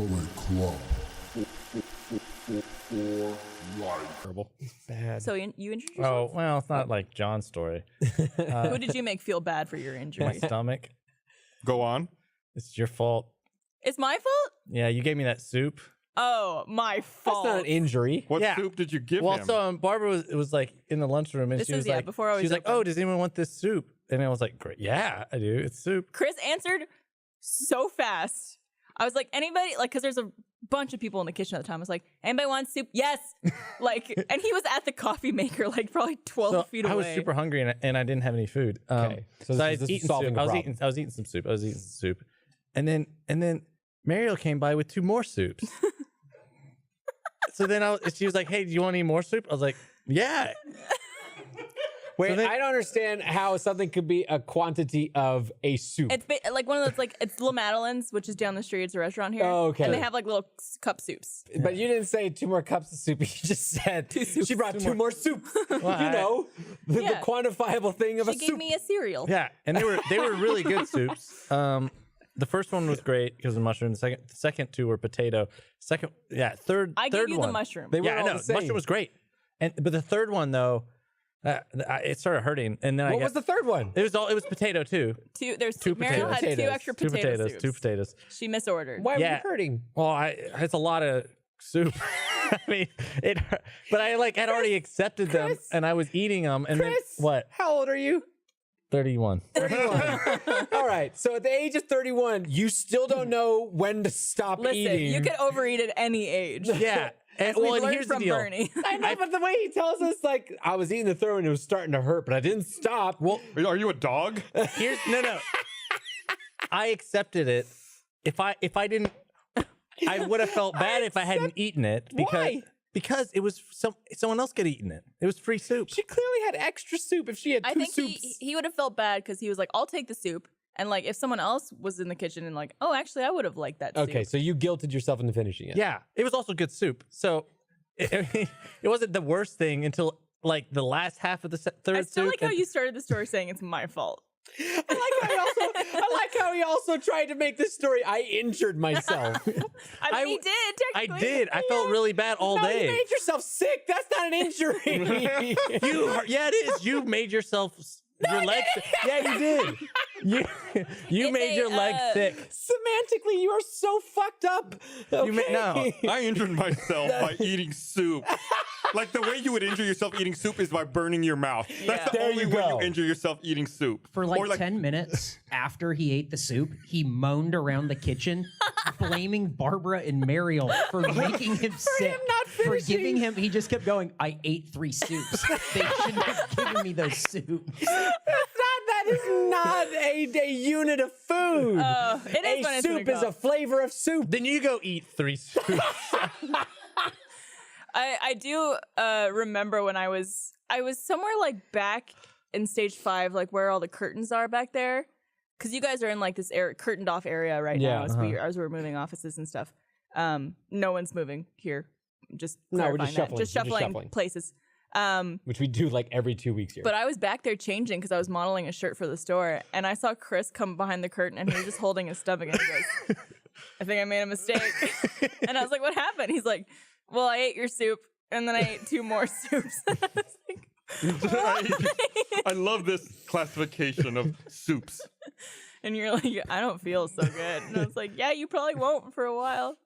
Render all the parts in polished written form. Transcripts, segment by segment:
Bullet Club. Or Terrible. Bad. So you injured Oh, yourself? well, it's not like John's story. Who did you make feel bad for your My injury? stomach. Go on. It's your fault. It's my fault? Yeah, you gave me that soup. Oh, my That's fault. not an injury. What Yeah. soup did you give Well, him? so Barbara was like in the lunchroom, and This she is, was yeah, like, before I was she was like, open. "Oh, does anyone want this soup?" And I was like, "Great, yeah, I do. It's soup." Chris answered so fast. I was like, anybody? Like, because there's a bunch of people in the kitchen at the time. I was like, anybody want soup? Yes. Like, and he was at the coffee maker, like probably 12 So feet away. I was super hungry, and I didn't have any food. Okay, so I this was is eating solving soup. a I was problem. eating some soup, and then Mariel came by with 2 more soups. So then she was like, "Hey, do you want any more soup?" I was like, "Yeah." Wait, So then- I don't understand how something could be a quantity of a soup. It's like one of those, like, it's La Madeleine's, which is down the street. It's a restaurant here. Oh, okay. And they have like little cup soups. But you didn't say 2 more cups of soup. You just said soups. she brought 2 more soups. You I- know, the Yeah. quantifiable thing of She a gave soup. me a cereal. Yeah, and they were really good soups. The first one was great because of mushroom. The second 2 were potato. Third I third gave you one. the mushroom. They were Yeah, I all know. the same. Mushroom was great, but the third one though, it started hurting. And then What was the third one? It was potato too. There's Two Mariel had potatoes. 2 extra Two potato potatoes. soups. 2 potatoes. She misordered. Why Yeah. were you hurting? Well, it's a lot of soup. I mean, it hurt. But I had already accepted them, Chris. and I was eating them. And Chris, then what? How old are you? 31. 31. All right. So at the age of 31, you still don't know when to stop Listen, eating. you can overeat at any age. Yeah. And, We've and learned here's the from deal. Bernie. I know, but the way he tells us, like, I was eating the third one, it was starting to hurt, but I didn't stop. Well, Are you a dog? No. I accepted it. If I didn't, I would have felt bad if I hadn't eaten it Why? because it was someone else could have eaten it. It was free soup. she clearly had extra soup if she had 2 I think soups. he would have felt bad because he was like, I'll take the soup. And like, if someone else was in the kitchen and like, oh, actually, I would have liked that Okay, soup. so you guilted yourself into finishing it. Yeah, it was also good soup. So it wasn't the worst thing until like the last half of the third I still soup. like how you started the story saying it's my fault. I like how he also tried to make this story. I injured myself. I mean, he did, I technically. did. I felt really bad all No, you day. made yourself sick. That's not an injury. Yeah, it is. You made yourself your legs. Yeah, you did. You It's made your leg sick. Semantically, you are so fucked up. Okay. No. I injured myself by eating soup. Like the way you would injure yourself eeating soup is by burning your mouth. That's the There only you way go. you injure yourself eating soup. For Or like 10 minutes after he ate the soup, he moaned around the kitchen, blaming Barbara and Mariel for making him sick. him not for finishing. giving him, he just kept going, I ate 3 soups. They shouldn't have given me those soups. That is not a unit of food. It is when a it's soup gonna is go. a flavor of soup. Then you go eat 3 soups. I do remember when I was somewhere like back in stage 5, like where all the curtains are back there, because you guys are in like this curtained off area right Yeah, now as we're moving offices and stuff. No one's moving here. Just No, we're clarifying just that. shuffling. Just We're just shuffling shuffling. places. Which we do like every 2 weeks here. But I was back there changing because I was modeling a shirt for the store, and I saw Chris come behind the curtain, and he was just holding his stomach, and he goes, "I think I made a mistake." And I was like, "What happened?" He's like, "Well, I ate your soup, and then I ate 2 more soups." And I was like, I love this classification of soups. and you're like, "I don't feel so good." And I was like, "Yeah, you probably won't for a while."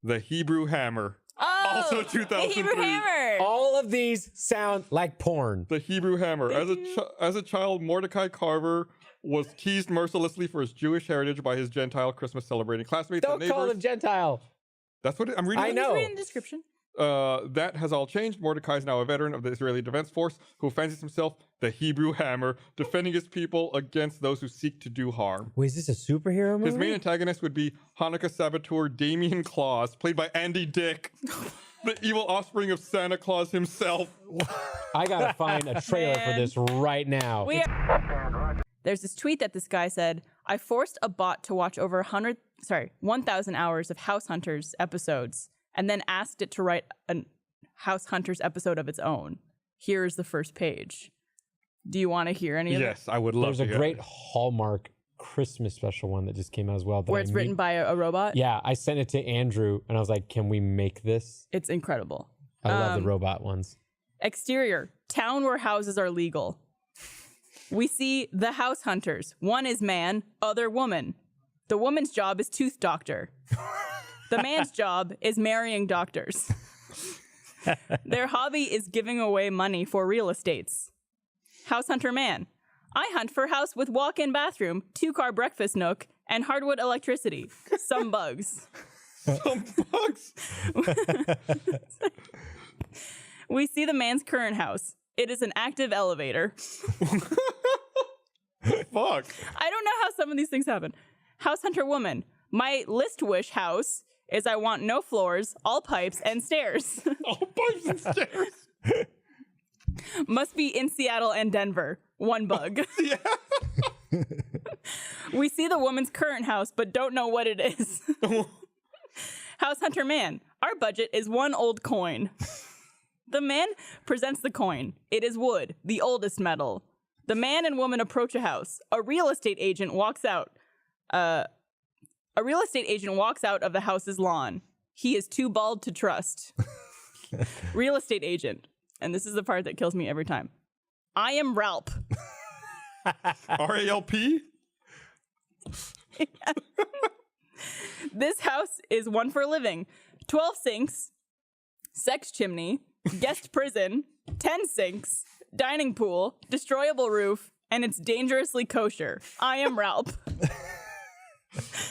The Hebrew Hammer. Oh, Also the 2003. Hebrew Hammer. All of these sound like porn. The Hebrew Hammer. As a child, Mordecai Carver was teased mercilessly for his Jewish heritage by his Gentile Christmas celebrating classmates Don't and call neighbors. him Gentile. That's what I'm reading. I know. Read in the description. That has all changed. Mordecai is now a veteran of the Israeli Defense Force who fancies himself the Hebrew Hammer, defending his people against those who seek to do harm. Wait, is this a superhero movie? His main antagonist would be Hanukkah saboteur Damien Claus, played by Andy Dick, the evil offspring of Santa Claus himself. I gotta find a trailer for this right now. There's this tweet that this guy said, "I forced a bot to watch over 1,000 hours of House Hunters episodes and then asked it to write a House Hunters episode of its own. Here's the first page." Do you want to hear any of it? Yes, I would love There's to a hear great it. Hallmark Christmas special one that just came out as well. Where it's written by a robot. Yeah, I sent it to Andrew, and I was like, "Can we make this?" It's incredible. I love the robot ones. Exterior, town where houses are legal. We see the house hunters. One is man, other woman. The woman's job is tooth doctor. The man's job is marrying doctors. Their hobby is giving away money for real estates. House hunter man. I hunt for house with walk-in bathroom, 2-car breakfast nook, and hardwood electricity. Some bugs. Some bugs. We see the man's current house. It is an active elevator. Fuck. I don't know how some of these things happen. House hunter woman. My list wish house is I want no floors, all pipes, and stairs. All pipes and stairs. Must be in Seattle and Denver. One bug. Yeah. We see the woman's current house, but don't know what it is. House hunter man. Our budget is 1 old coin. The man presents the coin. It is wood, the oldest metal. The man and woman approach a house. A real estate agent walks out. A real estate agent walks out of the house's lawn. He is too bald to trust. Real estate agent. And this is the part that kills me every time. I am Ralph. RALP? This house is one for living. 12 sinks, sex chimney, guest prison, 10 sinks, dining pool, destroyable roof, and it's dangerously kosher. I am Ralph.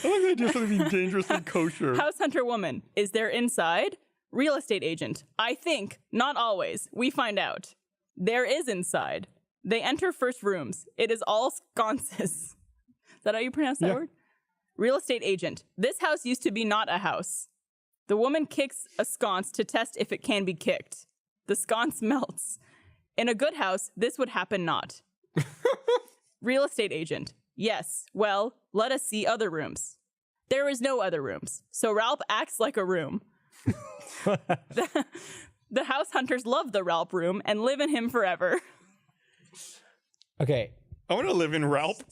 I like the idea of something being dangerously kosher. House hunter woman. Is there inside? Real estate agent. I think. Not always. We find out. There is inside. They enter first rooms. It is all sconces. Is that how you pronounce that word? Real estate agent. This house used to be not a house. The woman kicks a sconce to test if it can be kicked. The sconce melts. In a good house, this would happen not. Real estate agent. Yes. Well, let us see other rooms. There is no other rooms. So Ralph acts like a room. The house hunters love the Ralph room and live in him forever. Okay. I want to live in Ralph.